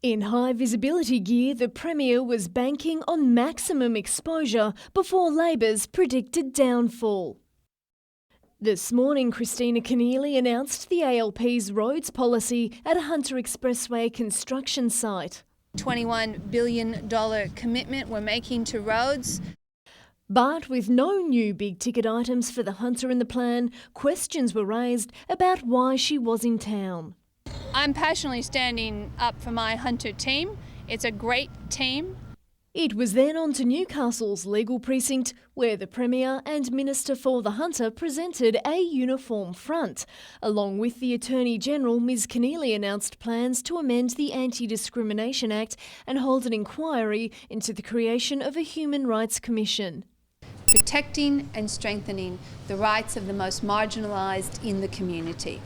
In high visibility gear, the Premier was banking on maximum exposure before Labor's predicted downfall. This morning, Christina Keneally announced the ALP's roads policy at a Hunter Expressway construction site. $21 billion commitment we're making to roads. But with no new big-ticket items for the Hunter in the plan, questions were raised about why she was in town. I'm passionately standing up for my Hunter team. It's a great team. It was then on to Newcastle's legal precinct, where the Premier and Minister for the Hunter presented a uniform front. Along with the Attorney-General, Ms Keneally announced plans to amend the Anti-Discrimination Act and hold an inquiry into the creation of a Human Rights Commission. Protecting and strengthening the rights of the most marginalised in the community.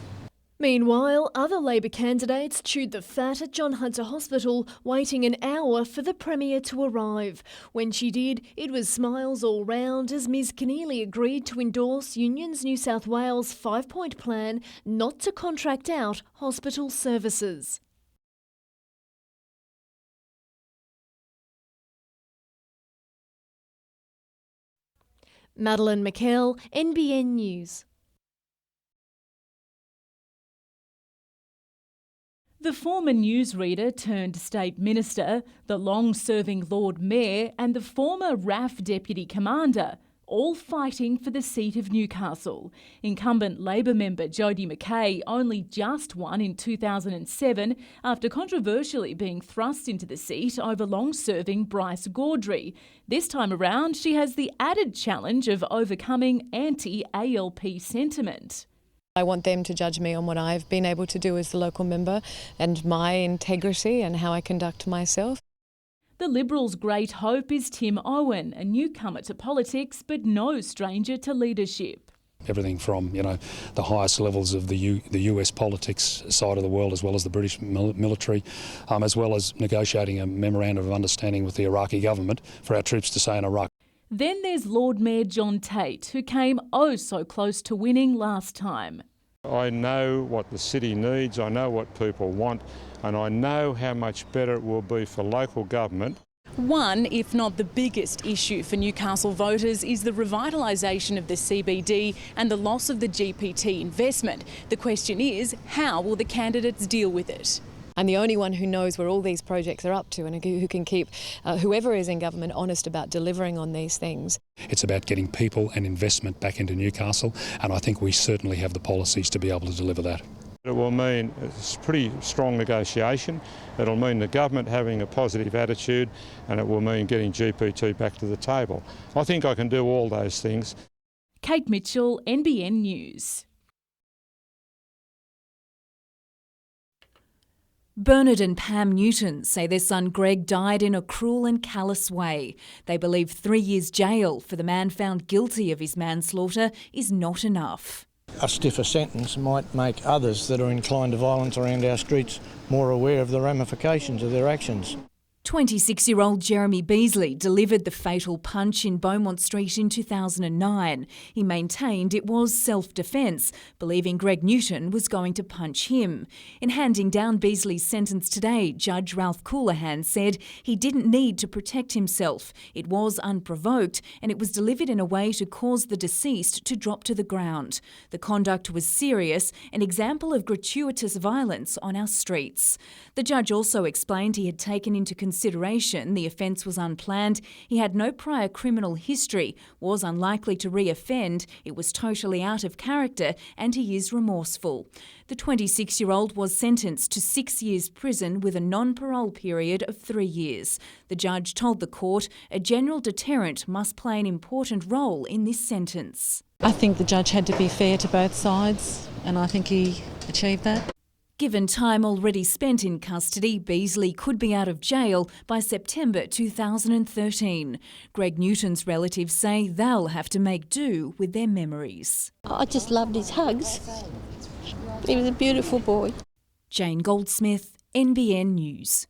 Meanwhile, other Labor candidates chewed the fat at John Hunter Hospital, waiting an hour for the Premier to arrive. When she did, it was smiles all round as Ms Keneally agreed to endorse Unions New South Wales' 5-point plan not to contract out hospital services. Madeline McKell, NBN News. The former newsreader turned state minister, the long-serving Lord Mayor and the former RAF deputy commander, all fighting for the seat of Newcastle. Incumbent Labor member Jodie McKay only just won in 2007 after controversially being thrust into the seat over long-serving Bryce Gaudry. This time around, she has the added challenge of overcoming anti-ALP sentiment. I want them to judge me on what I've been able to do as the local member and my integrity and how I conduct myself. The Liberals' great hope is Tim Owen, a newcomer to politics but no stranger to leadership. Everything from, the highest levels of the US politics side of the world, as well as the British military, as well as negotiating a memorandum of understanding with the Iraqi government for our troops to stay in Iraq. Then there's Lord Mayor John Tate, who came oh so close to winning last time. I know what the city needs, I know what people want, and I know how much better it will be for local government. One, if not the biggest issue for Newcastle voters, is the revitalisation of the CBD and the loss of the GPT investment. The question is, how will the candidates deal with it? I'm the only one who knows where all these projects are up to and who can keep whoever is in government honest about delivering on these things. It's about getting people and investment back into Newcastle, and I think we certainly have the policies to be able to deliver that. It will mean it's pretty strong negotiation. It'll mean the government having a positive attitude, and it will mean getting GPT back to the table. I think I can do all those things. Kate Mitchell, NBN News. Bernard and Pam Newton say their son Greg died in a cruel and callous way. They believe 3 years jail for the man found guilty of his manslaughter is not enough. A stiffer sentence might make others that are inclined to violence around our streets more aware of the ramifications of their actions. 26-year-old Jeremy Beasley delivered the fatal punch in Beaumont Street in 2009. He maintained it was self-defence, believing Greg Newton was going to punch him. In handing down Beasley's sentence today, Judge Ralph Coulihan said he didn't need to protect himself. It was unprovoked and it was delivered in a way to cause the deceased to drop to the ground. The conduct was serious, an example of gratuitous violence on our streets. The judge also explained he had taken into consideration the offence was unplanned, he had no prior criminal history, was unlikely to re-offend, it was totally out of character and he is remorseful. The 26-year-old was sentenced to 6 years prison with a non-parole period of 3 years. The judge told the court a general deterrent must play an important role in this sentence. I think the judge had to be fair to both sides and I think he achieved that. Given time already spent in custody, Beasley could be out of jail by September 2013. Greg Newton's relatives say they'll have to make do with their memories. I just loved his hugs. He was a beautiful boy. Jane Goldsmith, NBN News.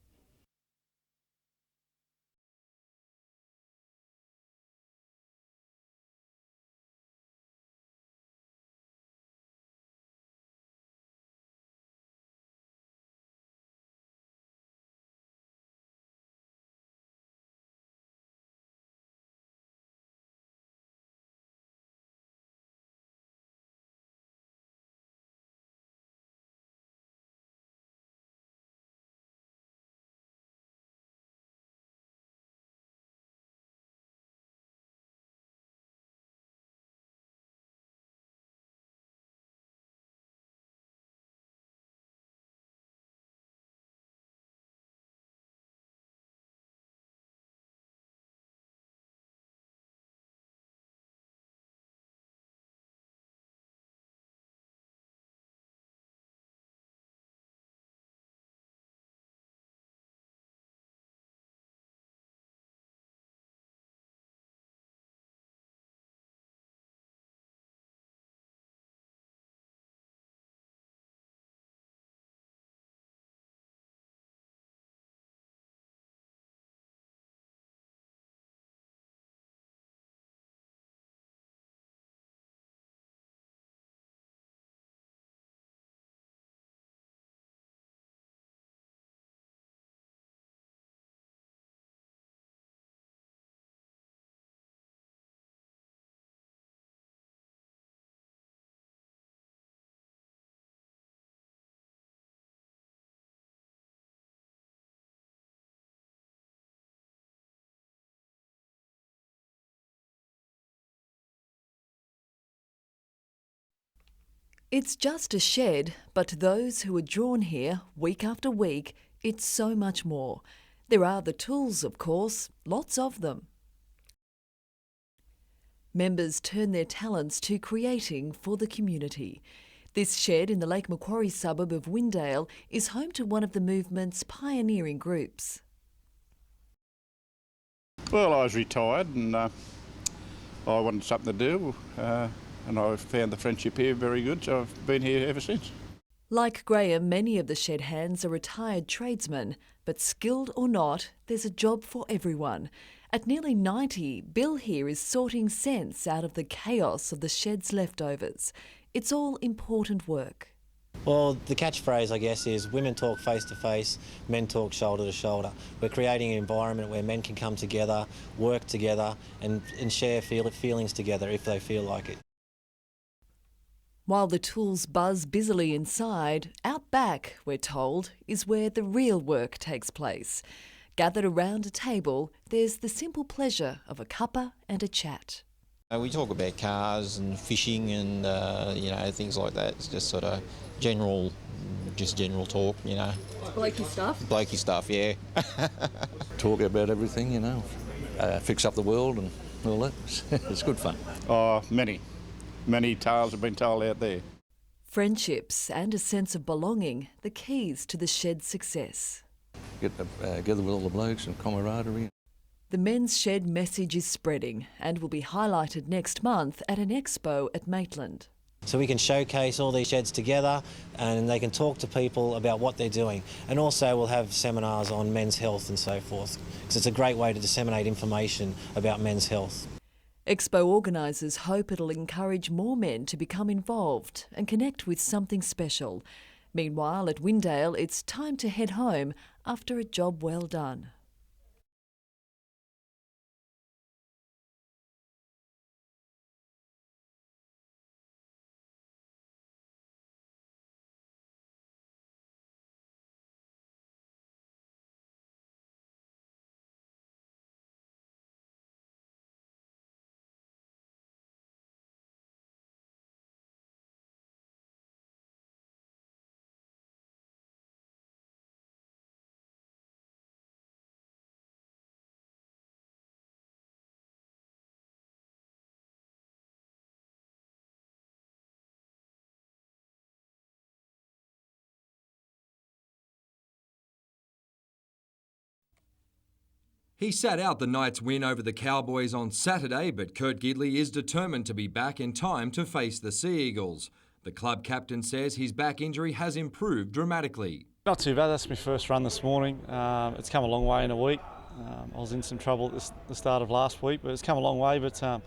It's just a shed, but to those who are drawn here week after week, it's so much more. There are the tools, of course, lots of them. Members turn their talents to creating for the community. This shed in the Lake Macquarie suburb of Windale is home to one of the movement's pioneering groups. Well, I was retired and I wanted something to do and I found the friendship here very good, so I've been here ever since. Like Graham, many of the shed hands are retired tradesmen, but skilled or not, there's a job for everyone. At nearly 90, Bill here is sorting sense out of the chaos of the shed's leftovers. It's all important work. Well, the catchphrase, I guess, is women talk face to face, men talk shoulder to shoulder. We're creating an environment where men can come together, work together and share feelings together if they feel like it. While the tools buzz busily inside, out back, we're told, is where the real work takes place. Gathered around a table, there's the simple pleasure of a cuppa and a chat. We talk about cars and fishing and, things like that. It's just sort of general talk, Blokey stuff? Blokey stuff, yeah. Talk about everything, fix up the world and all that. It's good fun. Oh, many tales have been told out there. Friendships and a sense of belonging, the keys to the shed's success. Get together with all the blokes and camaraderie. The men's shed message is spreading and will be highlighted next month at an expo at Maitland. So we can showcase all these sheds together and they can talk to people about what they're doing. And also we'll have seminars on men's health and so forth, because it's a great way to disseminate information about men's health. Expo organisers hope it'll encourage more men to become involved and connect with something special. Meanwhile, at Windale, it's time to head home after a job well done. He sat out the Knights' win over the Cowboys on Saturday, but Kurt Gidley is determined to be back in time to face the Sea Eagles. The club captain says his back injury has improved dramatically. Not too bad, that's my first run this morning. It's come a long way in a week. I was in some trouble at the start of last week, but it's come a long way, but I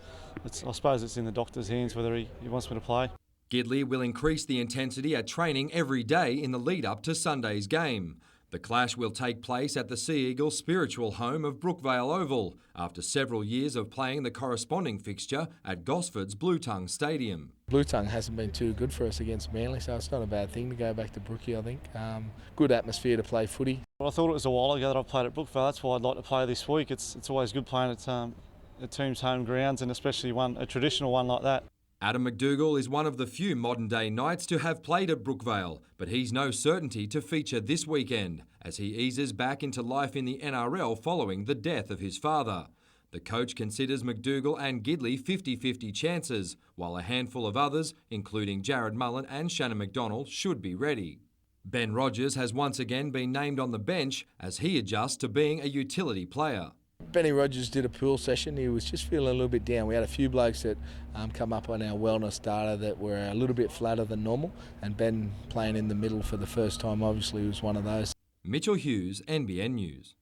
suppose it's in the doctor's hands whether he wants me to play. Gidley will increase the intensity at training every day in the lead up to Sunday's game. The clash will take place at the Sea Eagles' spiritual home of Brookvale Oval, after several years of playing the corresponding fixture at Gosford's Blue Tongue Stadium. Blue Tongue hasn't been too good for us against Manly, so it's not a bad thing to go back to Brookie, I think. Good atmosphere to play footy. Well, I thought it was a while ago that I played at Brookvale, that's why I'd like to play this week. It's always good playing at teams' home grounds, and especially a traditional one like that. Adam McDougall is one of the few modern-day Knights to have played at Brookvale, but he's no certainty to feature this weekend as he eases back into life in the NRL following the death of his father. The coach considers McDougall and Gidley 50-50 chances, while a handful of others, including Jared Mullen and Shannon McDonald, should be ready. Ben Rogers has once again been named on the bench as he adjusts to being a utility player. Benny Rogers did a pool session. He was just feeling a little bit down. We had a few blokes that come up on our wellness data that were a little bit flatter than normal, and Ben playing in the middle for the first time obviously was one of those. Mitchell Hughes, NBN News.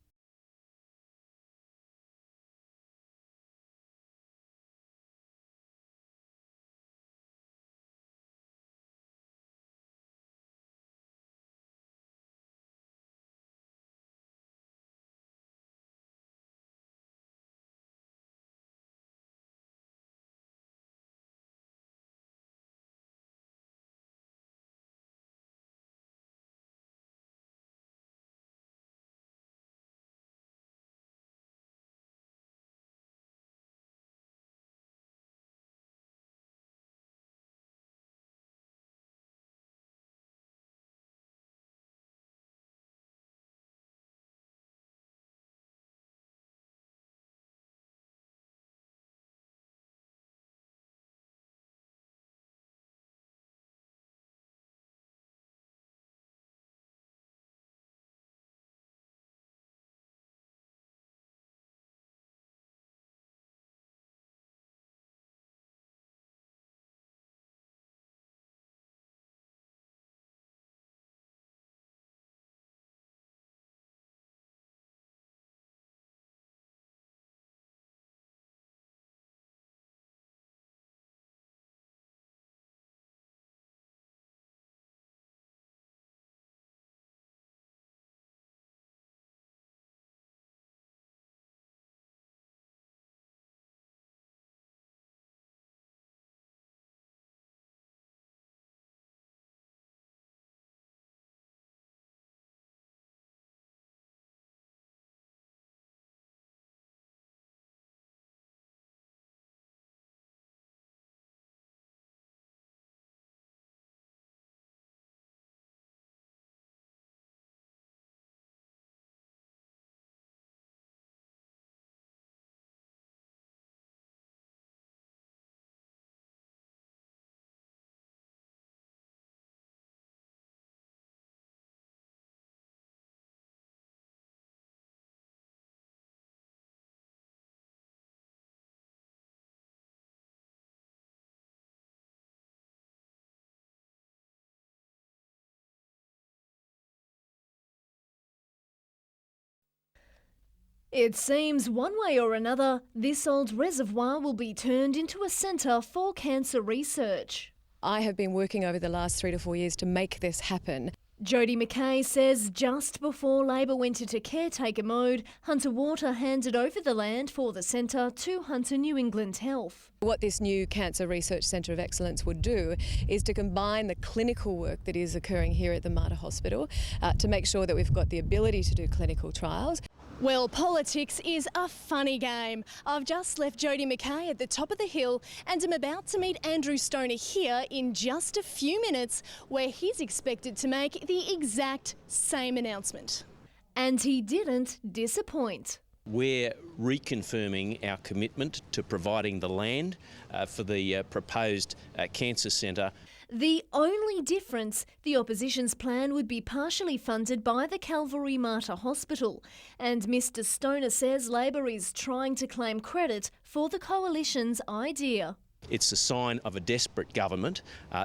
It seems one way or another, this old reservoir will be turned into a centre for cancer research. I have been working over the last 3 to 4 years to make this happen. Jodie McKay says just before Labor went into caretaker mode, Hunter Water handed over the land for the centre to Hunter New England Health. What this new Cancer Research Centre of Excellence would do is to combine the clinical work that is occurring here at the Mater Hospital to make sure that we've got the ability to do clinical trials. Well, politics is a funny game. I've just left Jodie McKay at the top of the hill and I'm about to meet Andrew Stoner here in just a few minutes, where he's expected to make the exact same announcement. And he didn't disappoint. We're reconfirming our commitment to providing the land for the proposed cancer centre. The only difference, the opposition's plan would be partially funded by the Calvary Mater Hospital. And Mr Stoner says Labor is trying to claim credit for the coalition's idea. It's a sign of a desperate government.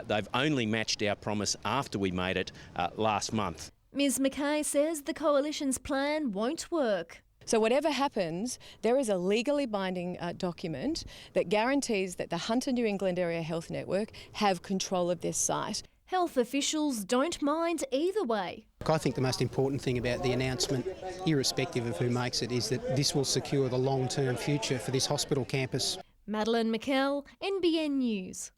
They've only matched our promise after we made it last month. Ms McKay says the coalition's plan won't work. So whatever happens, there is a legally binding document that guarantees that the Hunter New England Area Health Network have control of this site. Health officials don't mind either way. I think the most important thing about the announcement, irrespective of who makes it, is that this will secure the long-term future for this hospital campus. Madeline McKell, NBN News.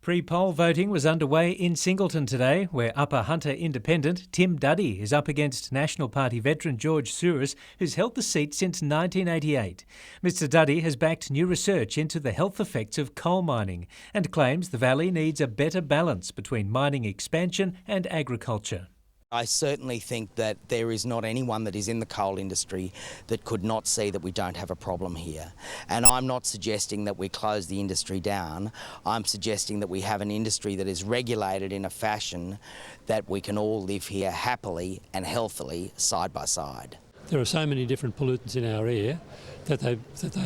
Pre-poll voting was underway in Singleton today, where Upper Hunter Independent Tim Duddy is up against National Party veteran George Souris, who's held the seat since 1988. Mr Duddy has backed new research into the health effects of coal mining and claims the valley needs a better balance between mining expansion and agriculture. I certainly think that there is not anyone that is in the coal industry that could not see that we don't have a problem here. And I'm not suggesting that we close the industry down. I'm suggesting that we have an industry that is regulated in a fashion that we can all live here happily and healthily side by side. There are so many different pollutants in our air that they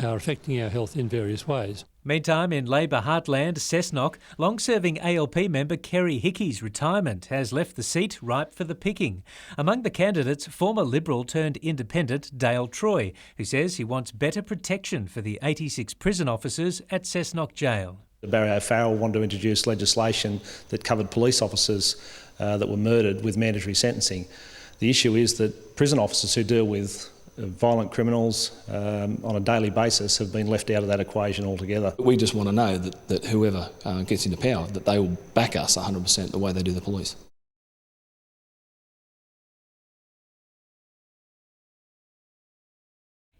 are affecting our health in various ways. Meantime, in Labor heartland, Cessnock, long-serving ALP member Kerry Hickey's retirement has left the seat ripe for the picking. Among the candidates, former Liberal turned independent Dale Troy, who says he wants better protection for the 86 prison officers at Cessnock Jail. Barry O'Farrell wanted to introduce legislation that covered police officers that were murdered with mandatory sentencing. The issue is that prison officers who deal with violent criminals on a daily basis have been left out of that equation altogether. We just want to know that whoever gets into power, that they will back us 100% the way they do the police.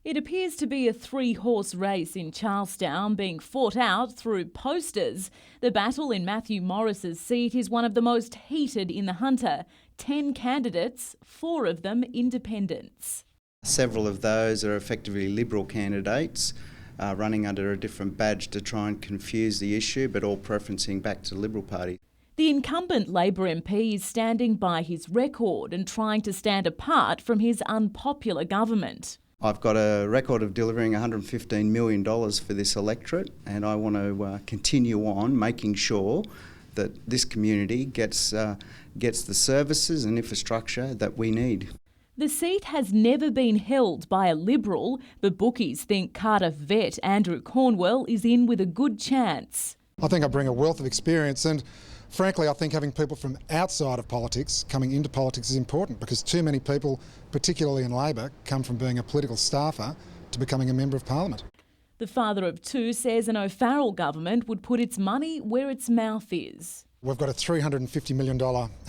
It appears to be a three-horse race in Charlestown being fought out through posters. The battle in Matthew Morris's seat is one of the most heated in the Hunter. 10 candidates, 4 of them independents. Several of those are effectively Liberal candidates running under a different badge to try and confuse the issue, but all preferencing back to the Liberal Party. The incumbent Labor MP is standing by his record and trying to stand apart from his unpopular government. I've got a record of delivering $115 million for this electorate, and I want to continue on making sure that this community gets the services and infrastructure that we need. The seat has never been held by a Liberal, but bookies think Cardiff vet Andrew Cornwell is in with a good chance. I think I bring a wealth of experience, and frankly I think having people from outside of politics coming into politics is important, because too many people, particularly in Labor, come from being a political staffer to becoming a Member of Parliament. The father of 2 says an O'Farrell government would put its money where its mouth is. We've got a $350 million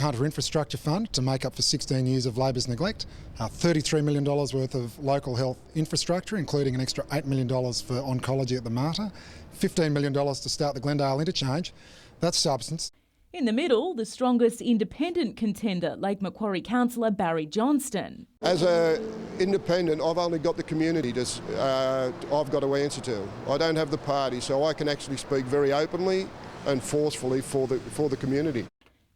Hunter Infrastructure Fund to make up for 16 years of Labor's neglect, $33 million worth of local health infrastructure, including an extra $8 million for oncology at the Mater, $15 million to start the Glendale interchange. That's substance. In the middle, the strongest independent contender, Lake Macquarie councillor Barry Johnston. As an independent, I've only got the community I've got to answer to. I don't have the party, so I can actually speak very openly and forcefully for the community.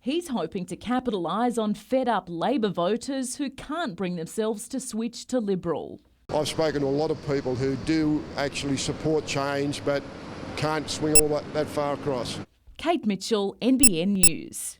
He's hoping to capitalise on fed-up Labor voters who can't bring themselves to switch to Liberal. I've spoken to a lot of people who do actually support change but can't swing all that far across. Kate Mitchell, NBN News.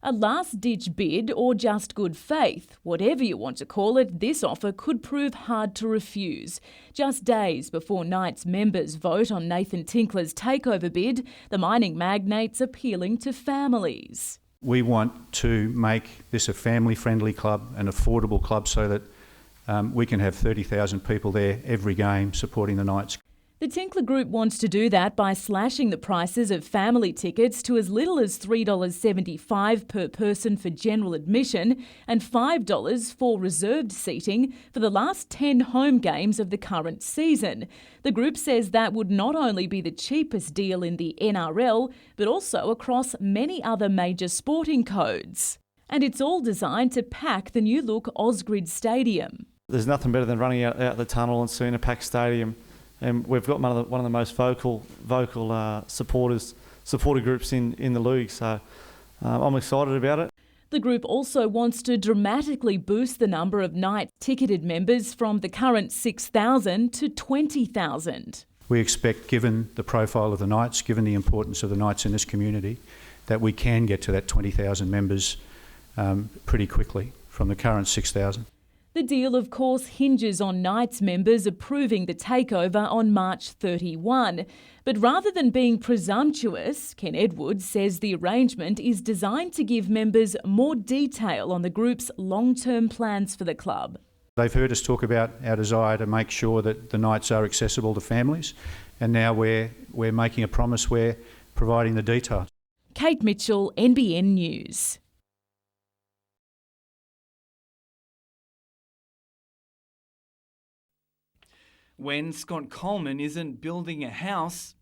A last-ditch bid or just good faith, whatever you want to call it, this offer could prove hard to refuse. Just days before Knights members vote on Nathan Tinkler's takeover bid, the mining magnate's appealing to families. We want to make this a family-friendly club, an affordable club, so that we can have 30,000 people there every game supporting the Knights. The Tinkler Group wants to do that by slashing the prices of family tickets to as little as $3.75 per person for general admission and $5 for reserved seating for the last 10 home games of the current season. The group says that would not only be the cheapest deal in the NRL, but also across many other major sporting codes. And it's all designed to pack the new-look Ausgrid Stadium. There's nothing better than running out the tunnel and seeing a packed stadium. And we've got one of the most vocal supporter groups in the league, so I'm excited about it. The group also wants to dramatically boost the number of night ticketed members from the current 6,000 to 20,000. We expect, given the profile of the Knights, given the importance of the Knights in this community, that we can get to that 20,000 members pretty quickly from the current 6,000. The deal, of course, hinges on Knights members approving the takeover on March 31. But rather than being presumptuous, Ken Edwards says the arrangement is designed to give members more detail on the group's long-term plans for the club. They've heard us talk about our desire to make sure that the Knights are accessible to families, and now we're making a promise, we're providing the details. Kate Mitchell, NBN News. When Scott Coleman isn't building a house,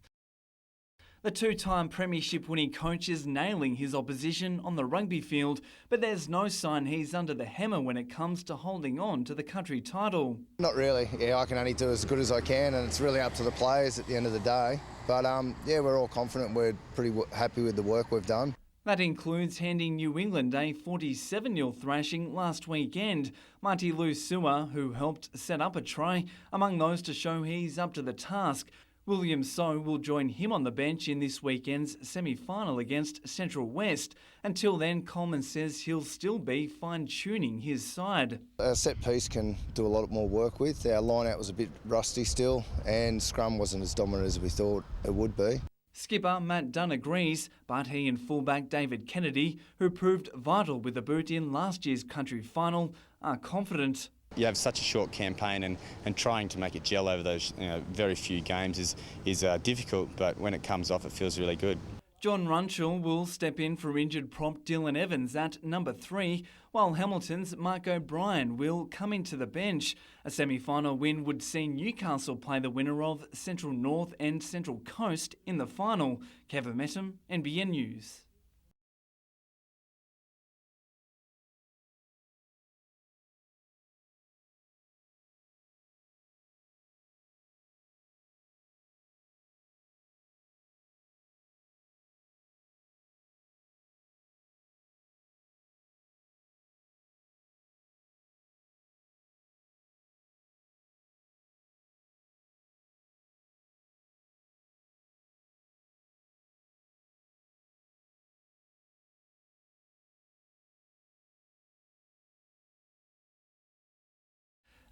the two-time premiership winning coach is nailing his opposition on the rugby field, but there's no sign he's under the hammer when it comes to holding on to the country title. Not really. Yeah, I can only do as good as I can, and it's really up to the players at the end of the day. But yeah, we're all confident. We're pretty happy with the work we've done. That includes handing New England a 47-0 thrashing last weekend. Marty Lusua, who helped set up a try, among those to show he's up to the task. William So will join him on the bench in this weekend's semi-final against Central West. Until then, Coleman says he'll still be fine-tuning his side. A set piece can do a lot more work with. Our line-out was a bit rusty still, and scrum wasn't as dominant as we thought it would be. Skipper Matt Dunn agrees, but he and fullback David Kennedy, who proved vital with the boot in last year's country final, are confident. You have such a short campaign and trying to make it gel over those very few games is difficult, but when it comes off it feels really good. John Runchell will step in for injured prop Dylan Evans at number 3, while Hamilton's Mark O'Brien will come into the bench. A semi-final win would see Newcastle play the winner of Central North and Central Coast in the final. Kevin Mettam, NBN News.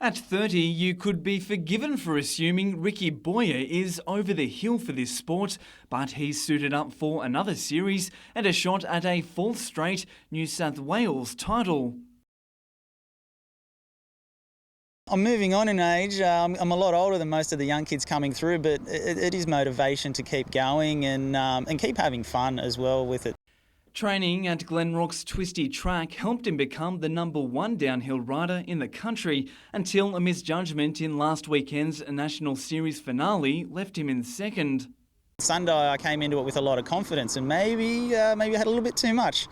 At 30, you could be forgiven for assuming Ricky Boyer is over the hill for this sport, but he's suited up for another series and a shot at a 4th straight New South Wales title. I'm moving on in age. I'm a lot older than most of the young kids coming through, but it is motivation to keep going and keep having fun as well with it. Training at Glenrock's twisty track helped him become the number 1 downhill rider in the country until a misjudgment in last weekend's National Series finale left him in 2nd. Sunday I came into it with a lot of confidence and maybe I had a little bit too much.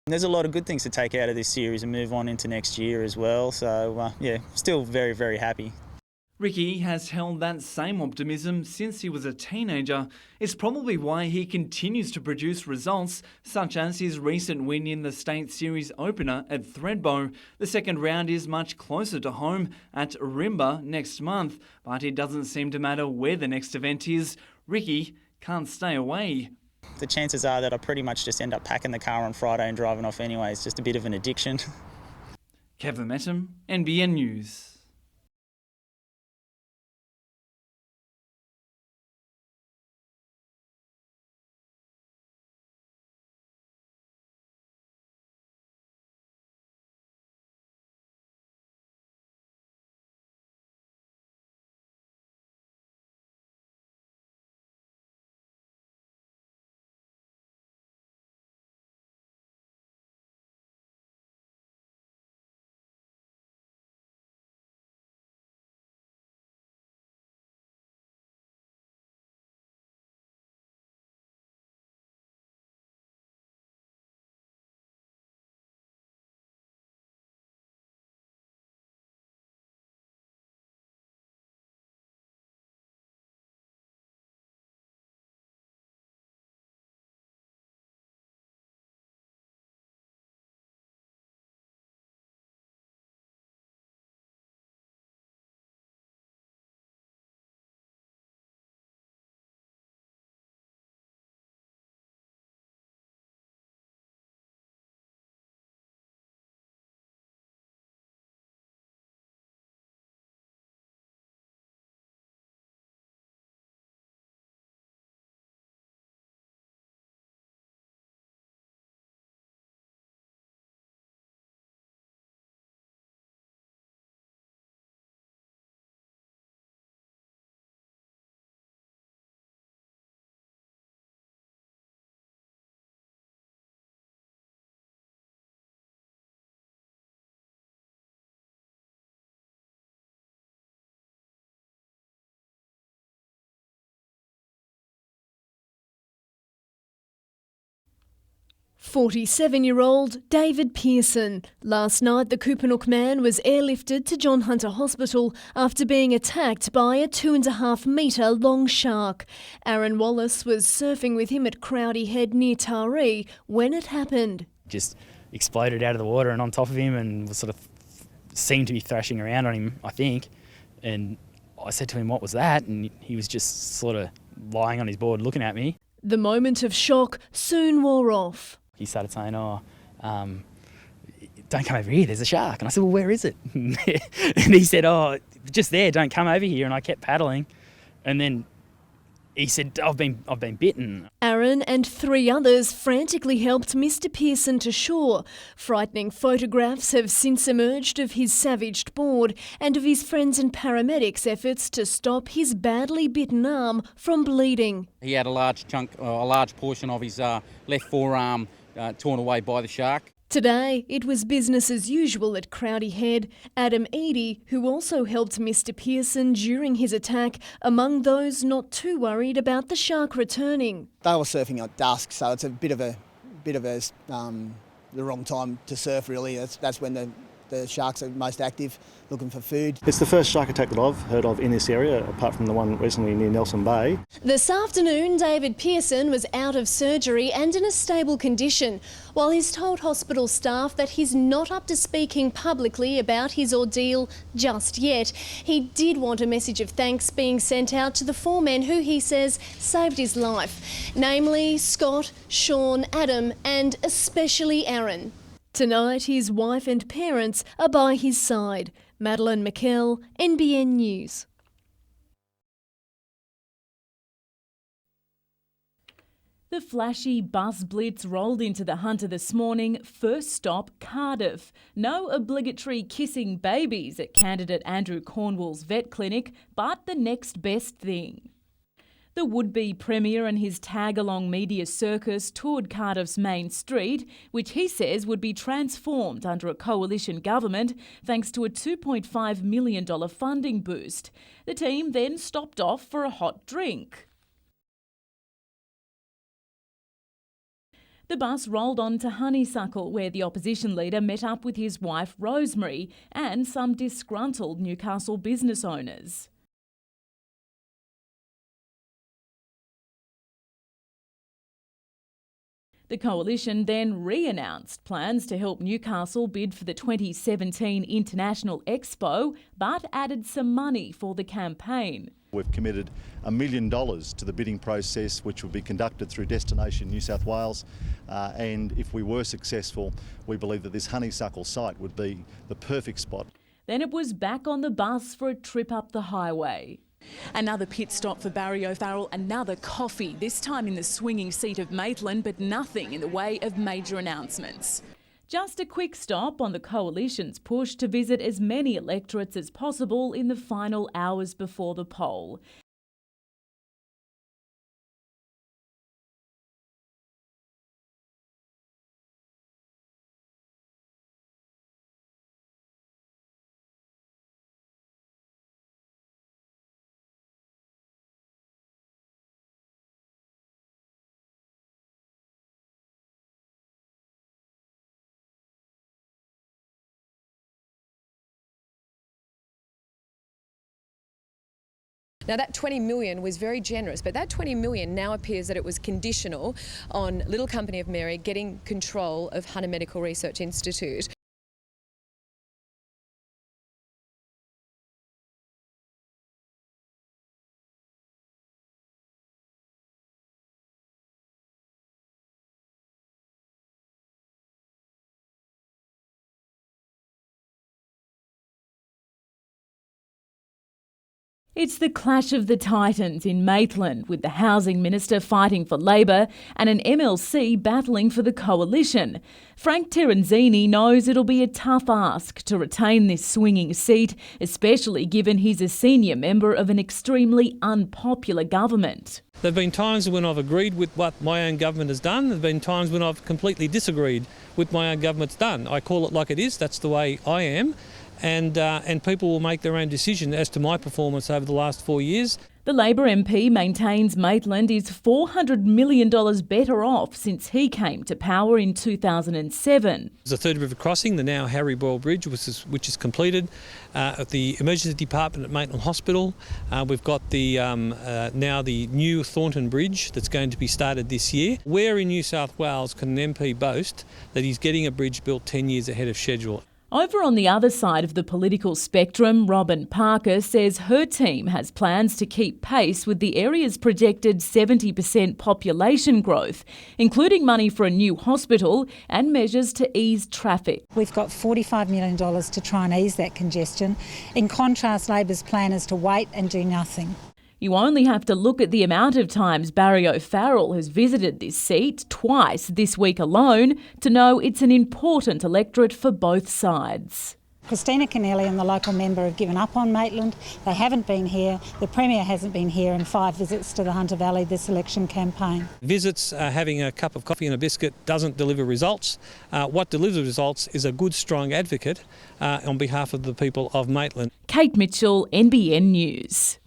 There's a lot of good things to take out of this series and move on into next year as well, so yeah, still very, very happy. Ricky has held that same optimism since he was a teenager. It's probably why he continues to produce results, such as his recent win in the State Series opener at Thredbo. The second round is much closer to home at Rimba next month, but it doesn't seem to matter where the next event is. Ricky can't stay away. The chances are that I pretty much just end up packing the car on Friday and driving off anyway. It's just a bit of an addiction. Kevin Mettam, NBN News. "47-year-old David Pearson. Last night, the Kupanook man was airlifted to John Hunter Hospital after being attacked by a 2.5-metre long shark. Aaron Wallace was surfing with him at Crowdy Head near Taree when it happened. Just exploded out of the water and on top of him and was sort of seemed to be thrashing around on him, I think. And I said to him, "What was that?" And he was just sort of lying on his board looking at me. The moment of shock soon wore off. He started saying, "Don't come over here, there's a shark." And I said, "Well, where is it?" And he said, "Oh, just there, don't come over here." And I kept paddling. And then he said, I've been bitten. Aaron and 3 others frantically helped Mr. Pearson to shore. Frightening photographs have since emerged of his savaged board and of his friends and paramedics' efforts to stop his badly bitten arm from bleeding. He had a large portion of his left forearm torn away by the shark. Today, it was business as usual at Crowdy Head. Adam Eadie, who also helped Mr. Pearson during his attack, among those not too worried about the shark returning. They were surfing at dusk, so it's a bit of the wrong time to surf. Really, that's when the sharks are most active, looking for food. It's the first shark attack that I've heard of in this area, apart from the one recently near Nelson Bay. This afternoon, David Pearson was out of surgery and in a stable condition. While he's told hospital staff that he's not up to speaking publicly about his ordeal just yet, he did want a message of thanks being sent out to the 4 men who he says saved his life, namely Scott, Sean, Adam and especially Aaron. Tonight, his wife and parents are by his side. Madeline McKell, NBN News. The flashy bus blitz rolled into the Hunter this morning. First stop, Cardiff. No obligatory kissing babies at candidate Andrew Cornwall's vet clinic, but the next best thing. The would-be Premier and his tag-along media circus toured Cardiff's main street, which he says would be transformed under a coalition government thanks to a $2.5 million funding boost. The team then stopped off for a hot drink. The bus rolled on to Honeysuckle, where the opposition leader met up with his wife Rosemary and some disgruntled Newcastle business owners. The coalition then re-announced plans to help Newcastle bid for the 2017 International Expo, but added some money for the campaign. We've committed $1 million to the bidding process, which will be conducted through Destination New South Wales. And if we were successful, we believe that this Honeysuckle site would be the perfect spot. Then it was back on the bus for a trip up the highway. Another pit stop for Barry O'Farrell, another coffee, this time in the swinging seat of Maitland, but nothing in the way of major announcements. Just a quick stop on the coalition's push to visit as many electorates as possible in the final hours before the poll. Now that 20 million was very generous, but that 20 million now appears that it was conditional on Little Company of Mary getting control of Hunter Medical Research Institute. It's the clash of the titans in Maitland, with the Housing Minister fighting for Labor and an MLC battling for the coalition. Frank Terenzini knows it'll be a tough ask to retain this swinging seat, especially given he's a senior member of an extremely unpopular government. There have been times when I've agreed with what my own government has done. There have been times when I've completely disagreed with my own government's done. I call it like it is. That's the way I am. And people will make their own decision as to my performance over the last 4 years. The Labor MP maintains Maitland is $400 million better off since he came to power in 2007. There's a Third River Crossing, the now Harry Boyle Bridge, which is completed. At the emergency department at Maitland Hospital, we've got the now the new Thornton Bridge that's going to be started this year. Where in New South Wales can an MP boast that he's getting a bridge built 10 years ahead of schedule? Over on the other side of the political spectrum, Robin Parker says her team has plans to keep pace with the area's projected 70% population growth, including money for a new hospital and measures to ease traffic. We've got $45 million to try and ease that congestion. In contrast, Labor's plan is to wait and do nothing. You only have to look at the amount of times Barry O'Farrell has visited this seat, twice this week alone, to know it's an important electorate for both sides. Christina Keneally and the local member have given up on Maitland. They haven't been here. The Premier hasn't been here in 5 visits to the Hunter Valley this election campaign. Visits, having a cup of coffee and a biscuit doesn't deliver results. What delivers results is a good, strong advocate on behalf of the people of Maitland. Kate Mitchell, NBN News.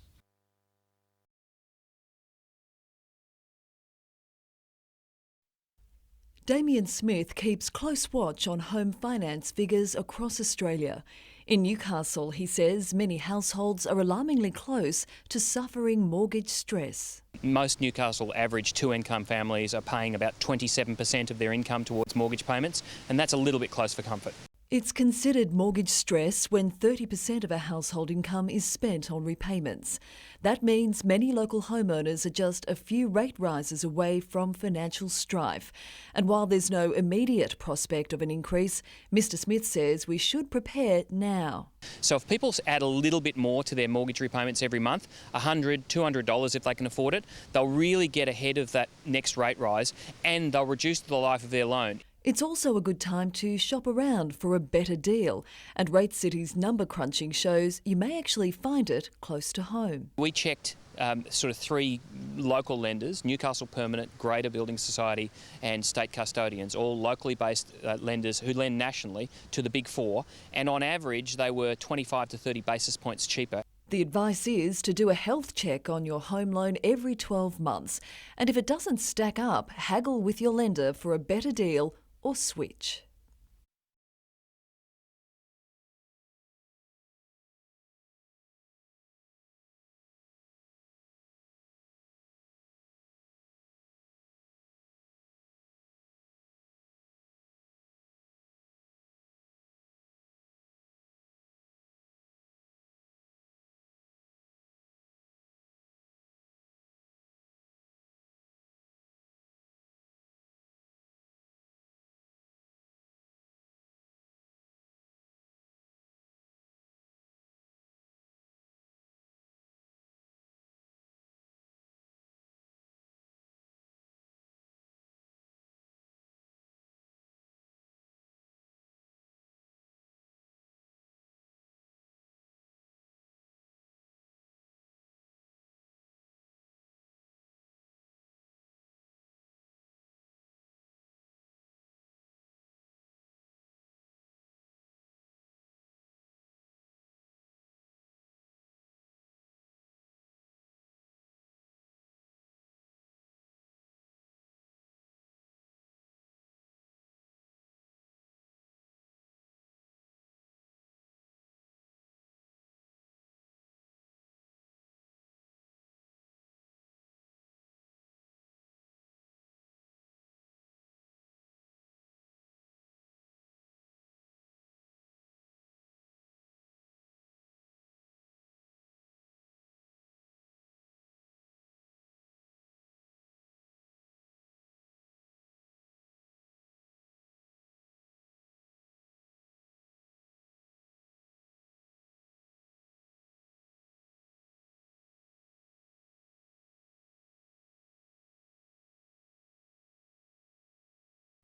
Damien Smith keeps close watch on home finance figures across Australia. In Newcastle, he says many households are alarmingly close to suffering mortgage stress. Most Newcastle average 2-income families are paying about 27% of their income towards mortgage payments, and that's a little bit close for comfort. It's considered mortgage stress when 30% of a household income is spent on repayments. That means many local homeowners are just a few rate rises away from financial strife. And while there's no immediate prospect of an increase, Mr Smith says we should prepare now. So if people add a little bit more to their mortgage repayments every month, $100, $200 if they can afford it, they'll really get ahead of that next rate rise and they'll reduce the life of their loan. It's also a good time to shop around for a better deal, and Rate City's number crunching shows you may actually find it close to home. We checked sort of 3 local lenders, Newcastle Permanent, Greater Building Society and State Custodians, all locally based lenders who lend nationally to the Big 4, and on average they were 25 to 30 basis points cheaper. The advice is to do a health check on your home loan every 12 months, and if it doesn't stack up, haggle with your lender for a better deal or switch.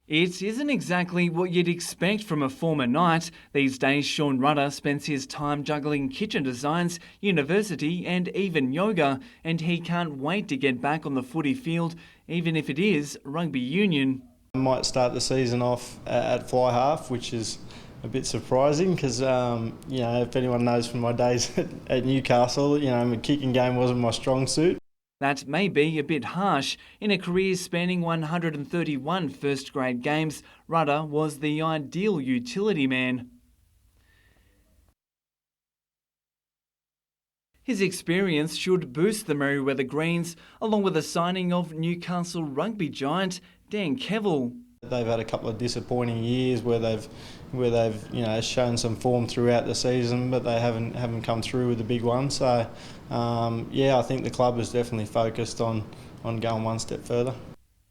It isn't exactly what you'd expect from a former Knight. These days, Sean Rudder spends his time juggling kitchen designs, university and even yoga, and he can't wait to get back on the footy field, even if it is rugby union. I might start the season off at fly half, which is a bit surprising because, if anyone knows from my days at Newcastle, my kicking game wasn't my strong suit. That may be a bit harsh. In a career spanning 131 first-grade games, Rudder was the ideal utility man. His experience should boost the Merewether Greens, along with the signing of Newcastle rugby giant Dan Kevill. They've had a couple of disappointing years where they've shown some form throughout the season, but they haven't come through with the big one. So I think the club is definitely focused on going one step further.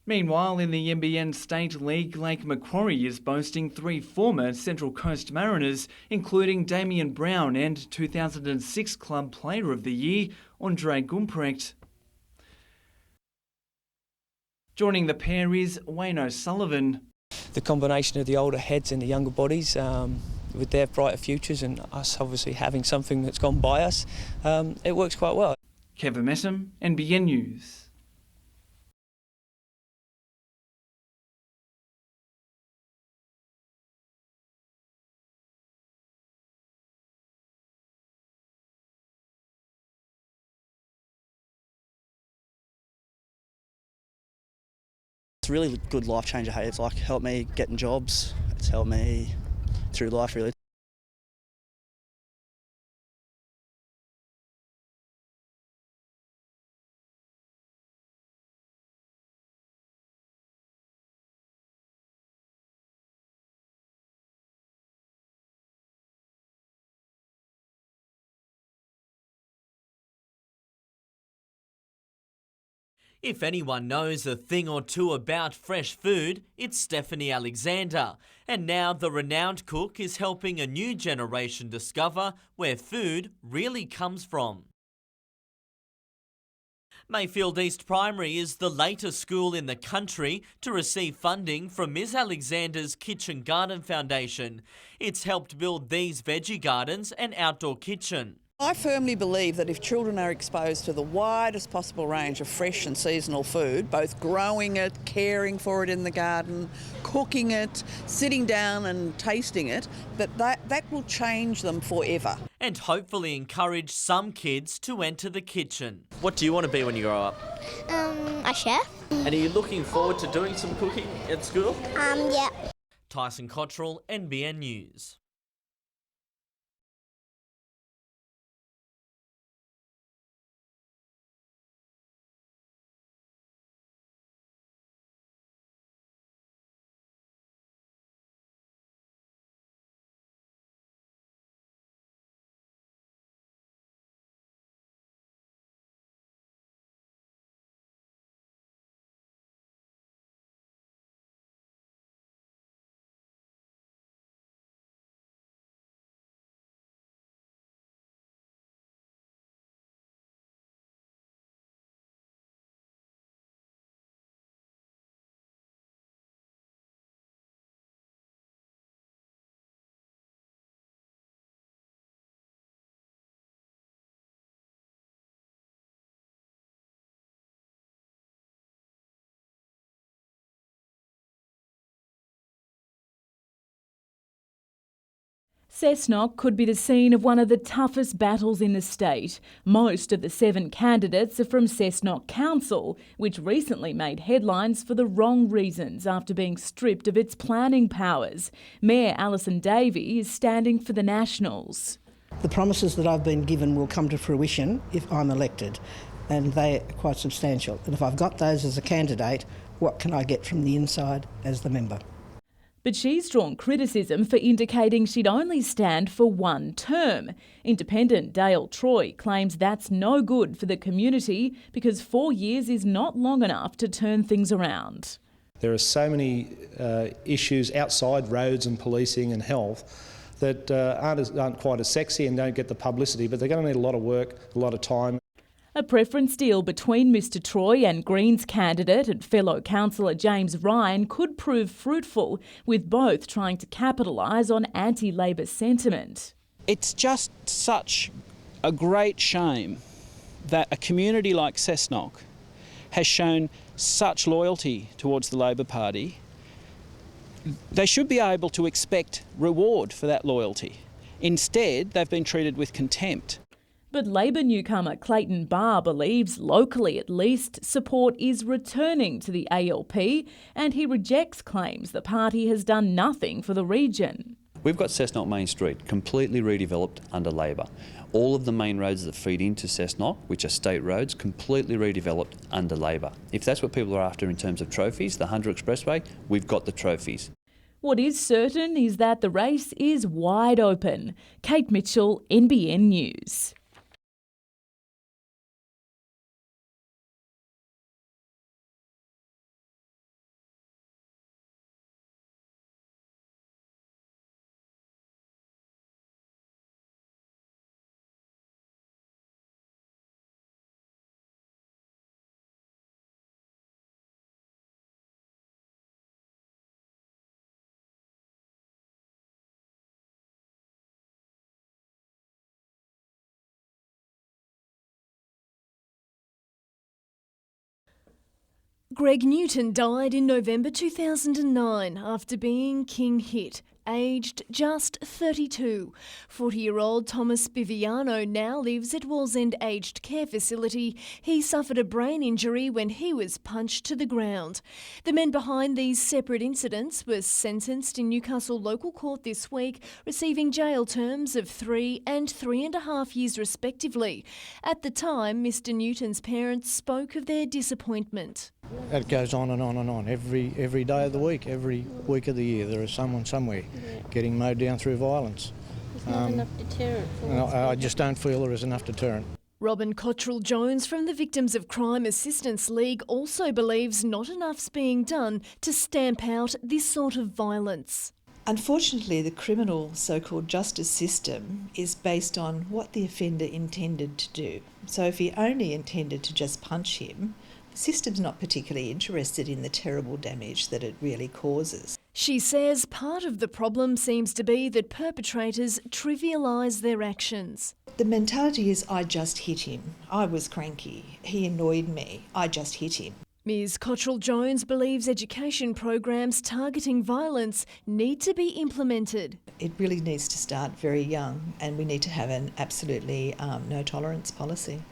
Meanwhile, in the NBN State League, Lake Macquarie is boasting 3 former Central Coast Mariners, including Damien Brown and 2006 Club Player of the Year, Andre Gumprecht. Joining the pair is Wayne O'Sullivan. The combination of the older heads and the younger bodies, with their brighter futures and us obviously having something that's gone by us, it works quite well. Kevin Messam, NBN News. It's a really good life changer, hey. It's like helped me getting jobs, it's helped me through life really. If anyone knows a thing or two about fresh food, it's Stephanie Alexander. And now the renowned cook is helping a new generation discover where food really comes from. Mayfield East Primary is the latest school in the country to receive funding from Ms Alexander's Kitchen Garden Foundation. It's helped build these veggie gardens and outdoor kitchen. I firmly believe that if children are exposed to the widest possible range of fresh and seasonal food, both growing it, caring for it in the garden, cooking it, sitting down and tasting it, that will change them forever. And hopefully encourage some kids to enter the kitchen. What do you want to be when you grow up? A chef. And are you looking forward to doing some cooking at school? Yeah. Tyson Cottrell, NBN News. Cessnock could be the scene of one of the toughest battles in the state. Most of the 7 candidates are from Cessnock Council, which recently made headlines for the wrong reasons after being stripped of its planning powers. Mayor Alison Davey is standing for the Nationals. The promises that I've been given will come to fruition if I'm elected, and they are quite substantial. And if I've got those as a candidate, what can I get from the inside as the member? But she's drawn criticism for indicating she'd only stand for 1 term. Independent Dale Troy claims that's no good for the community because 4 years is not long enough to turn things around. There are so many issues outside roads and policing and health that aren't quite as sexy and don't get the publicity, but they're going to need a lot of work, a lot of time. A preference deal between Mr Troy and Greens candidate and fellow councillor James Ryan could prove fruitful, with both trying to capitalise on anti-Labor sentiment. It's just such a great shame that a community like Cessnock has shown such loyalty towards the Labor Party. They should be able to expect reward for that loyalty. Instead, they've been treated with contempt. But Labor newcomer Clayton Barr believes, locally at least, support is returning to the ALP, and he rejects claims the party has done nothing for the region. We've got Cessnock Main Street completely redeveloped under Labor. All of the main roads that feed into Cessnock, which are state roads, completely redeveloped under Labor. If that's what people are after in terms of trophies, the Hunter Expressway, we've got the trophies. What is certain is that the race is wide open. Kate Mitchell, NBN News. Greg Newton died in November 2009 after being king hit, aged just 32. 40-year-old Thomas Biviano now lives at Wallsend Aged Care Facility. He suffered a brain injury when he was punched to the ground. The men behind these separate incidents were sentenced in Newcastle local court this week, receiving jail terms of 3 and 3.5 years respectively. At the time, Mr Newton's parents spoke of their disappointment. It goes on and on and on. Every day of the week, every week of the year, there is someone somewhere getting mowed down through violence. There's not enough deterrent. I just don't feel there is enough deterrent. Robin Cottrell-Jones from the Victims of Crime Assistance League also believes not enough's being done to stamp out this sort of violence. Unfortunately, the criminal so-called justice system is based on what the offender intended to do. So if he only intended to just punch him, the system's not particularly interested in the terrible damage that it really causes. She says part of the problem seems to be that perpetrators trivialise their actions. The mentality is, I just hit him. I was cranky. He annoyed me. I just hit him. Ms Cottrell-Jones believes education programs targeting violence need to be implemented. It really needs to start very young, and we need to have an absolutely no tolerance policy.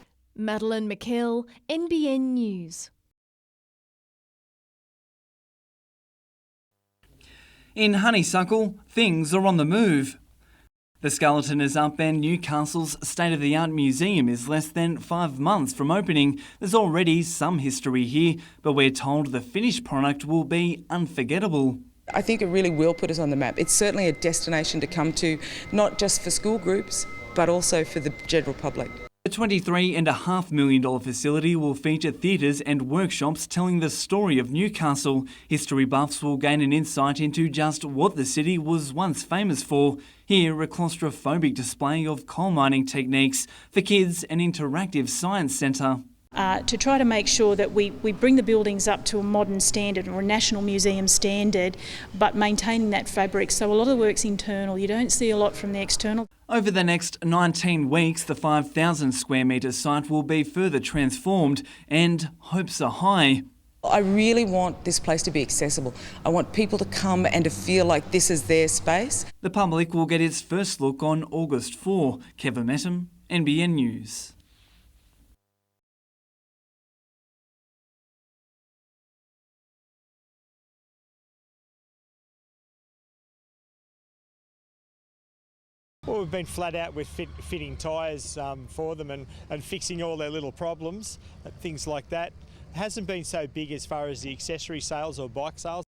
Madeline McKell, NBN News. In Honeysuckle, things are on the move. The skeleton is up and Newcastle's state-of-the-art museum is less than 5 months from opening. There's already some history here, but we're told the finished product will be unforgettable. I think it really will put us on the map. It's certainly a destination to come to, not just for school groups, but also for the general public. The $23.5 million facility will feature theatres and workshops telling the story of Newcastle. History buffs will gain an insight into just what the city was once famous for. Here, a claustrophobic display of coal mining techniques. For kids, an interactive science centre. To try to make sure that we bring the buildings up to a modern standard or a national museum standard, but maintaining that fabric. So a lot of the work's internal. You don't see a lot from the external. Over the next 19 weeks, the 5,000 square metre site will be further transformed, and hopes are high. I really want this place to be accessible. I want people to come and to feel like this is their space. The public will get its first look on August 4. Kevin Mettam, NBN News. Well, we've been flat out with fitting tyres for them and fixing all their little problems, things like that. It hasn't been so big as far as the accessory sales or bike sales.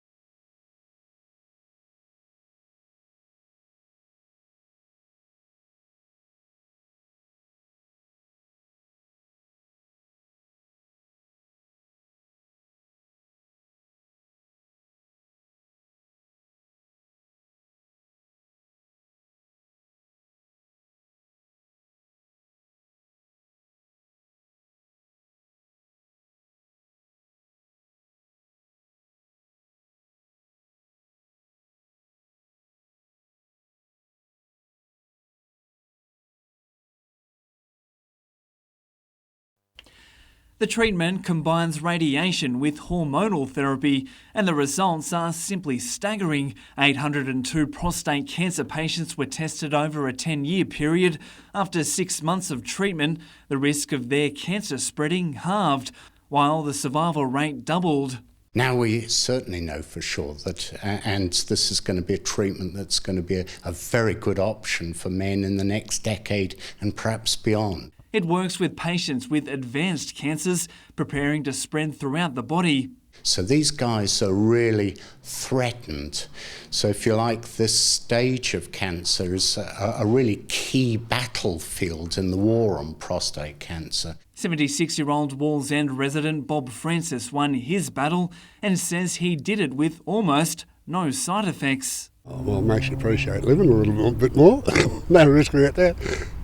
The treatment combines radiation with hormonal therapy, and the results are simply staggering. 802 prostate cancer patients were tested over a 10-year period. After 6 months of treatment, the risk of their cancer spreading halved, while the survival rate doubled. Now we certainly know for sure that, and this is going to be a treatment that's going to be a very good option for men in the next decade and perhaps beyond. It works with patients with advanced cancers preparing to spread throughout the body. So these guys are really threatened. So if you like, this stage of cancer is a really key battlefield in the war on prostate cancer. 76-year-old Wallsend resident Bob Francis won his battle and says he did it with almost no side effects. Oh, well, it makes you appreciate living a little bit more. No risk out there.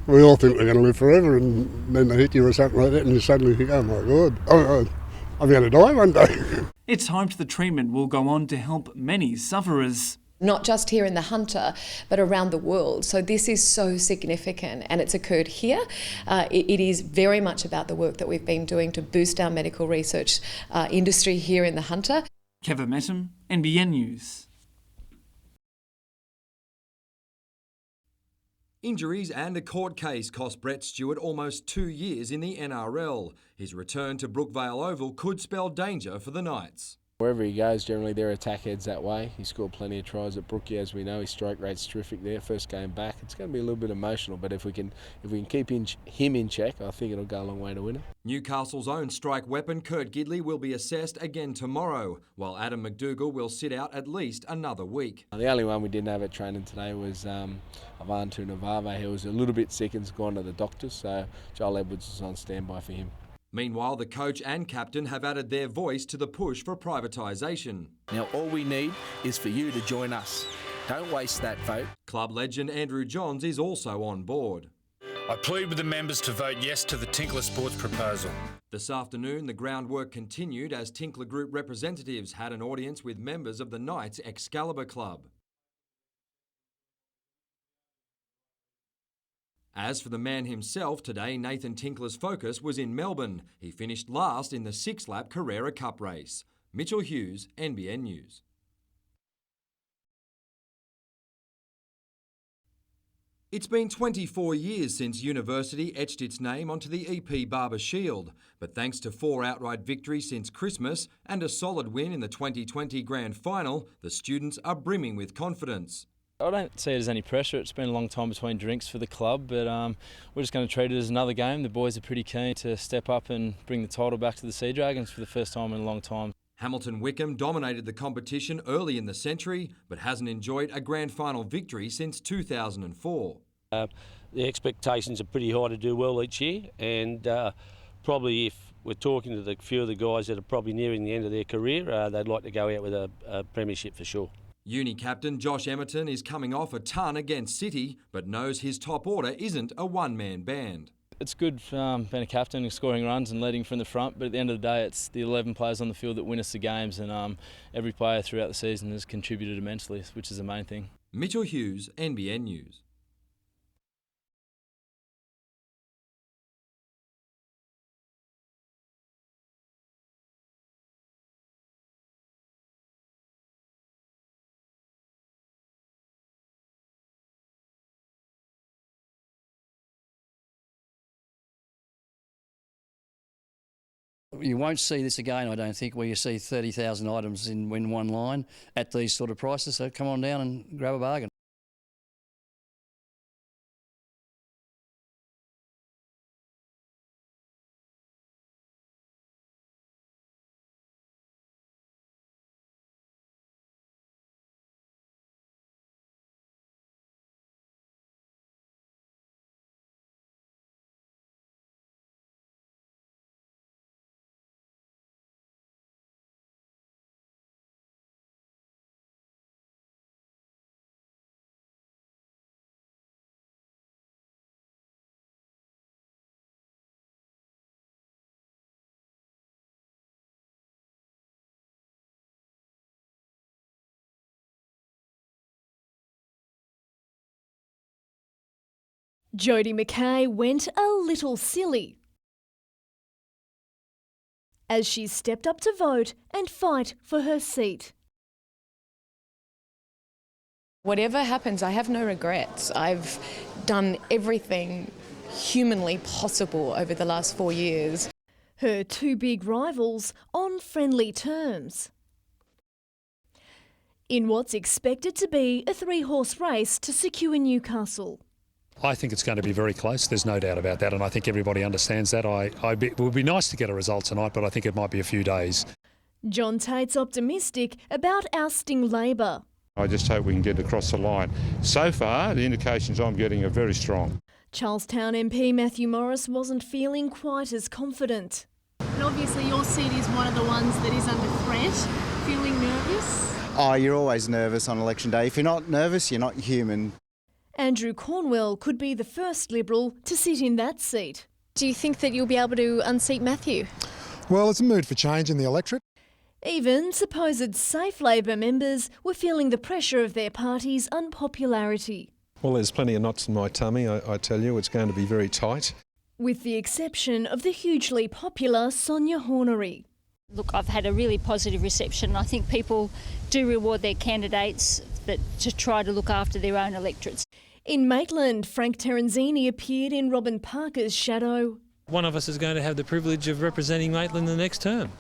We all think we're going to live forever, and then they hit you or something like that and you suddenly think, oh my God, I'm going to die one day. It's hoped the treatment will go on to help many sufferers. not just here in the Hunter, but around the world. So this is so significant, and it's occurred here. It is very much about the work that we've been doing to boost our medical research industry here in the Hunter. Kevin Messam, NBN News. Injuries and a court case cost Brett Stewart almost 2 years in the NRL. His return to Brookvale Oval could spell danger for the Knights. Wherever he goes, generally their attack heads that way. He scored plenty of tries at Brookie, as we know. His stroke rate's terrific there. First game back, it's going to be a little bit emotional, but if we can keep him in check, I think it'll go a long way to win it. Newcastle's own strike weapon, Kurt Gidley, will be assessed again tomorrow, while Adam McDougall will sit out at least another week. The only one we didn't have at training today was Avantu Navave. He was a little bit sick and's gone to the doctors, so Joel Edwards is on standby for him. Meanwhile, the coach and captain have added their voice to the push for privatisation. Now all we need is for you to join us. Don't waste that vote. Club legend Andrew Johns is also on board. I plead with the members to vote yes to the Tinkler Sports proposal. This afternoon, the groundwork continued as Tinkler Group representatives had an audience with members of the Knights Excalibur Club. As for the man himself, today Nathan Tinkler's focus was in Melbourne. He finished last in the 6-lap Carrera Cup race. Mitchell Hughes, NBN News. It's been 24 years since University etched its name onto the EP Barber Shield, but thanks to 4 outright victories since Christmas and a solid win in the 2020 Grand Final, the students are brimming with confidence. I don't see it as any pressure. It's been a long time between drinks for the club, but we're just going to treat it as another game. The boys are pretty keen to step up and bring the title back to the Sea Dragons for the first time in a long time. Hamilton Wickham dominated the competition early in the century, but hasn't enjoyed a grand final victory since 2004. The expectations are pretty high to do well each year, and probably if we're talking to the few of the guys that are probably nearing the end of their career, they'd like to go out with a premiership for sure. Uni captain Josh Emerton is coming off a ton against City, but knows his top order isn't a one-man band. It's good being a captain and scoring runs and leading from the front, but at the end of the day it's the 11 players on the field that win us the games, and every player throughout the season has contributed immensely, which is the main thing. Mitchell Hughes, NBN News. You won't see this again, I don't think, where you see 30,000 items in one line at these sort of prices, so come on down and grab a bargain. Jodie McKay went a little silly as she stepped up to vote and fight for her seat. Whatever happens, I have no regrets. I've done everything humanly possible over the last 4 years. Her 2 big rivals on friendly terms. In what's expected to be a 3-horse race to secure Newcastle. I think it's going to be very close, there's no doubt about that, and I think everybody understands that. It would be nice to get a result tonight, but I think it might be a few days. John Tate's optimistic about ousting Labor. I just hope we can get across the line. So far, the indications I'm getting are very strong. Charlestown MP Matthew Morris wasn't feeling quite as confident. And obviously your seat is one of the ones that is under threat. Feeling nervous? Oh, you're always nervous on election day. If you're not nervous, you're not human. Andrew Cornwell could be the first Liberal to sit in that seat. Do you think that you'll be able to unseat Matthew? Well, it's a mood for change in the electorate. Even supposed safe Labor members were feeling the pressure of their party's unpopularity. Well, there's plenty of knots in my tummy, I tell you. It's going to be very tight. With the exception of the hugely popular Sonia Hornery. Look, I've had a really positive reception. I think people do reward their candidates to try to look after their own electorates. In Maitland, Frank Terenzini appeared in Robin Parker's shadow. One of us is going to have the privilege of representing Maitland the next term.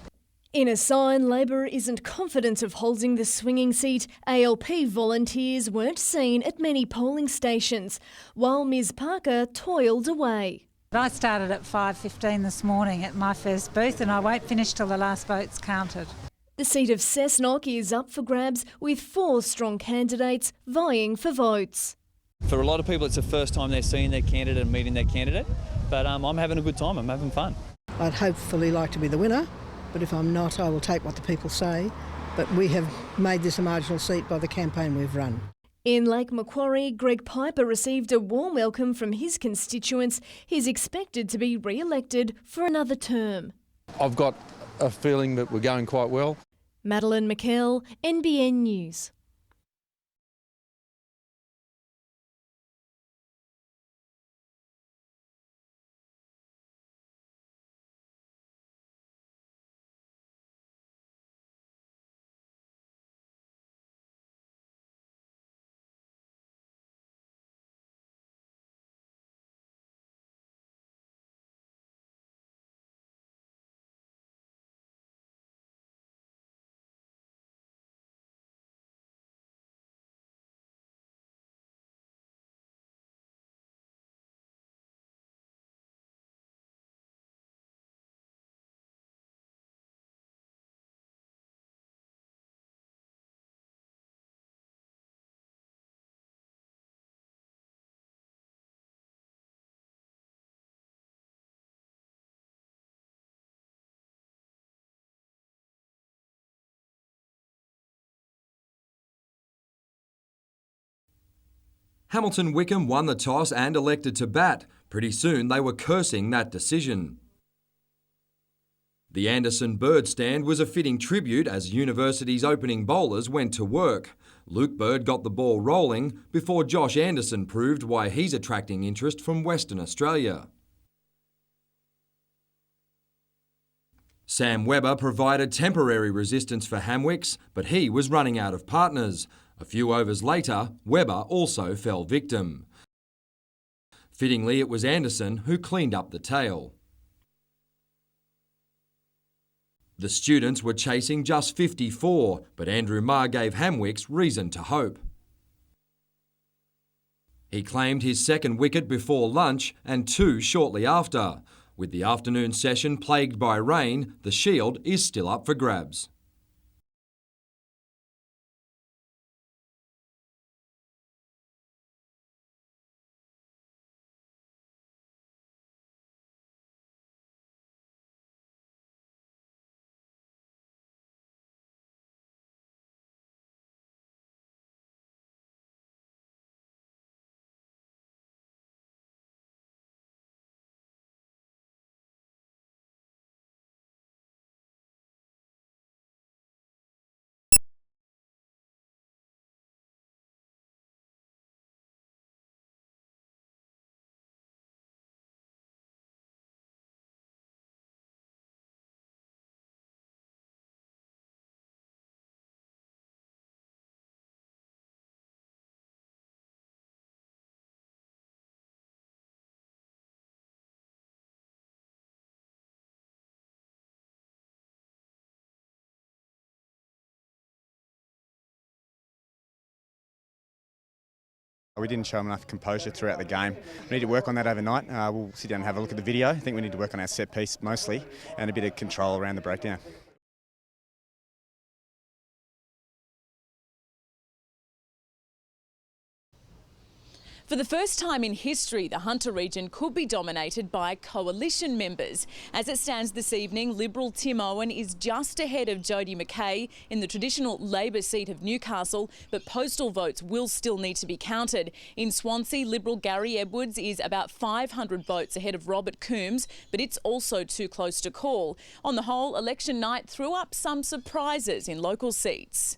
In a sign Labor isn't confident of holding the swinging seat, ALP volunteers weren't seen at many polling stations, while Ms Parker toiled away. I started at 5:15 this morning at my first booth and I won't finish till the last vote's counted. The seat of Cessnock is up for grabs with 4 strong candidates vying for votes. For a lot of people, it's the first time they're seeing their candidate and meeting their candidate, but I'm having a good time, I'm having fun. I'd hopefully like to be the winner, but if I'm not, I will take what the people say. But we have made this a marginal seat by the campaign we've run. In Lake Macquarie, Greg Piper received a warm welcome from his constituents. He's expected to be re-elected for another term. I've got a feeling that we're going quite well. Madeline McKell, NBN News. Hamilton Wickham won the toss and elected to bat. Pretty soon they were cursing that decision. The Anderson Bird stand was a fitting tribute as University's opening bowlers went to work. Luke Bird got the ball rolling before Josh Anderson proved why he's attracting interest from Western Australia. Sam Webber provided temporary resistance for Hamwicks, but he was running out of partners. A few overs later, Webber also fell victim. Fittingly, it was Anderson who cleaned up the tail. The students were chasing just 54, but Andrew Marr gave Hamwicks reason to hope. He claimed his second wicket before lunch and 2 shortly after. With the afternoon session plagued by rain, the Shield is still up for grabs. We didn't show enough composure throughout the game. We need to work on that overnight. We'll sit down and have a look at the video. I think we need to work on our set piece mostly and a bit of control around the breakdown. For the first time in history, the Hunter region could be dominated by coalition members. As it stands this evening, Liberal Tim Owen is just ahead of Jodie McKay in the traditional Labor seat of Newcastle, but postal votes will still need to be counted. In Swansea, Liberal Gary Edwards is about 500 votes ahead of Robert Coombs, but it's also too close to call. On the whole, election night threw up some surprises in local seats.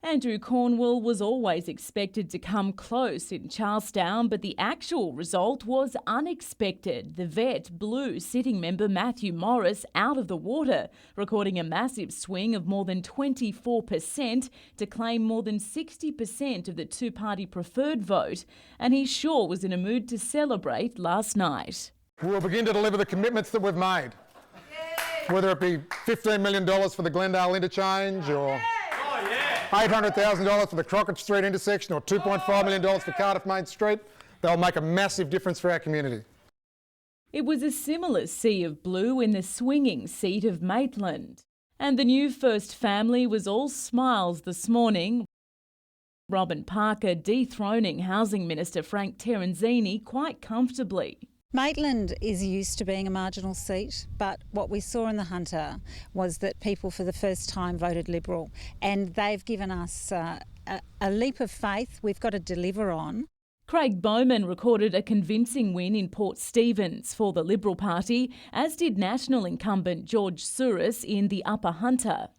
Andrew Cornwall was always expected to come close in Charlestown, but the actual result was unexpected. The vet blew sitting member Matthew Morris out of the water, recording a massive swing of more than 24% to claim more than 60% of the two-party preferred vote, and he sure was in a mood to celebrate last night. We'll begin to deliver the commitments that we've made, whether it be $15 million for the Glendale interchange or $800,000 for the Crockett Street intersection or $2.5 million for Cardiff Main Street. They'll make a massive difference for our community. It was a similar sea of blue in the swinging seat of Maitland. And the new first family was all smiles this morning. Robin Parker dethroning Housing Minister Frank Terenzini quite comfortably. Maitland is used to being a marginal seat, but what we saw in the Hunter was that people for the first time voted Liberal, and they've given us a leap of faith we've got to deliver on. Craig Bowman recorded a convincing win in Port Stephens for the Liberal Party, as did national incumbent George Souris in the Upper Hunter.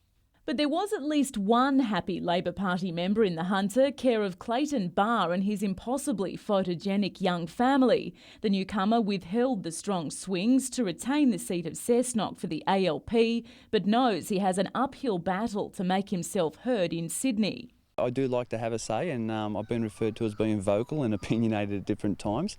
But there was at least one happy Labor Party member in the Hunter, care of Clayton Barr and his impossibly photogenic young family. The newcomer withheld the strong swings to retain the seat of Cessnock for the ALP, but knows he has an uphill battle to make himself heard in Sydney. I do like to have a say, and I've been referred to as being vocal and opinionated at different times.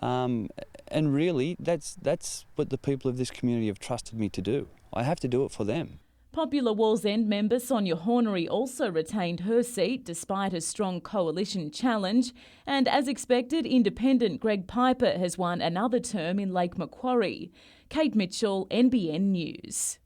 And really, that's what the people of this community have trusted me to do. I have to do it for them. Popular Wallsend member Sonia Hornery also retained her seat despite a strong coalition challenge. And as expected, independent Greg Piper has won another term in Lake Macquarie. Kate Mitchell, NBN News.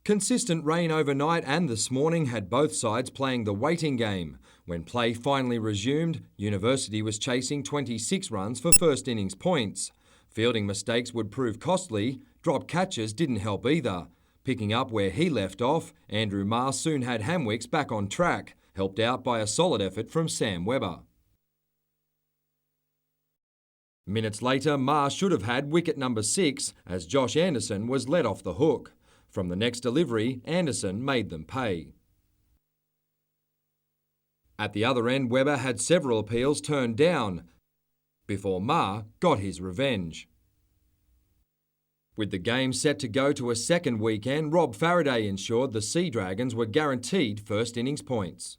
Consistent rain overnight and this morning had both sides playing the waiting game. When play finally resumed, University was chasing 26 runs for first innings points. Fielding mistakes would prove costly, drop catches didn't help either. Picking up where he left off, Andrew Marr soon had Hamwicks back on track, helped out by a solid effort from Sam Webber. Minutes later, Marr should have had wicket number 6 as Josh Anderson was let off the hook. From the next delivery, Anderson made them pay. At the other end, Webber had several appeals turned down before Marr got his revenge. With the game set to go to a second weekend, Rob Faraday ensured the Sea Dragons were guaranteed first innings points.